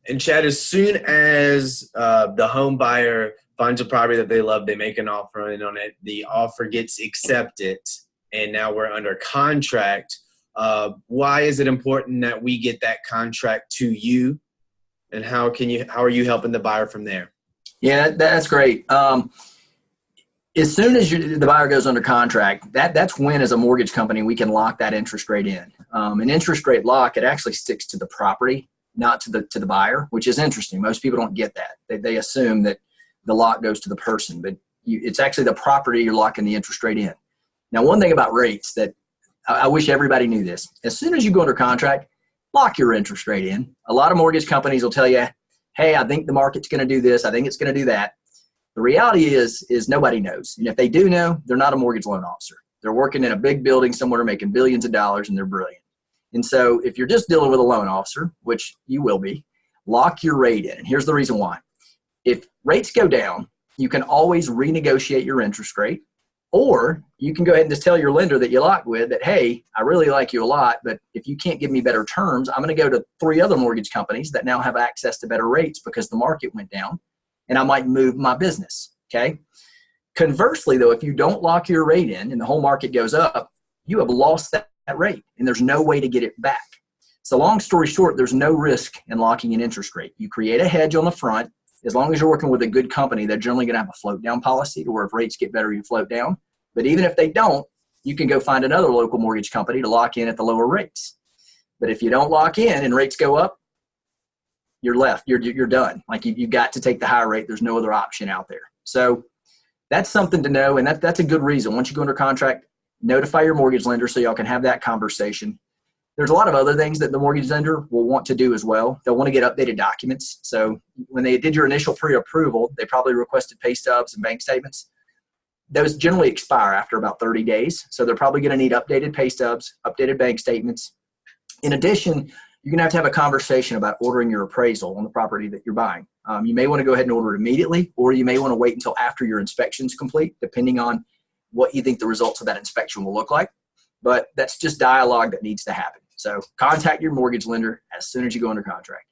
And Chad, as soon as the home buyer finds a property that they love, they make an offer on it, the offer gets accepted, and now we're under contract. Why is it important that we get that contract to you, and how are you helping the buyer from there? Yeah, that's great. As soon as the buyer goes under contract, that's when, as a mortgage company, we can lock that interest rate in. An interest rate lock, it actually sticks to the property, not to the buyer, which is interesting. Most people don't get that. They assume that the lock goes to the person, but it's actually the property you're locking the interest rate in. Now, one thing about rates that I wish everybody knew this: as soon as you go under contract, lock your interest rate in. A lot of mortgage companies will tell you, hey, I think the market's going to do this. I think it's going to do that. The reality is nobody knows. And if they do know, they're not a mortgage loan officer. They're working in a big building somewhere making billions of dollars, and they're brilliant. And so if you're just dealing with a loan officer, which you will be, lock your rate in. And here's the reason why. If rates go down, you can always renegotiate your interest rate, or you can go ahead and just tell your lender that you locked with that, hey, I really like you a lot, but if you can't give me better terms, I'm going to go to 3 other mortgage companies that now have access to better rates because the market went down, and I might move my business, okay? Conversely, though, if you don't lock your rate in and the whole market goes up, you have lost that rate, and there's no way to get it back. So long story short, there's no risk in locking an interest rate. You create a hedge on the front. As long as you're working with a good company, they're generally going to have a float down policy to where if rates get better, you float down. But even if they don't, you can go find another local mortgage company to lock in at the lower rates. But if you don't lock in and rates go up, you're left. You're done. Like you've got to take the higher rate. There's no other option out there. So that's something to know, and that's a good reason. Once you go under contract, notify your mortgage lender so y'all can have that conversation. There's a lot of other things that the mortgage lender will want to do as well. They'll want to get updated documents. So when they did your initial pre-approval, they probably requested pay stubs and bank statements. Those generally expire after about 30 days. So they're probably going to need updated pay stubs, updated bank statements. In addition, you're going to have a conversation about ordering your appraisal on the property that you're buying. You may want to go ahead and order it immediately, or you may want to wait until after your inspection's complete, depending on what you think the results of that inspection will look like. But that's just dialogue that needs to happen. So contact your mortgage lender as soon as you go under contract.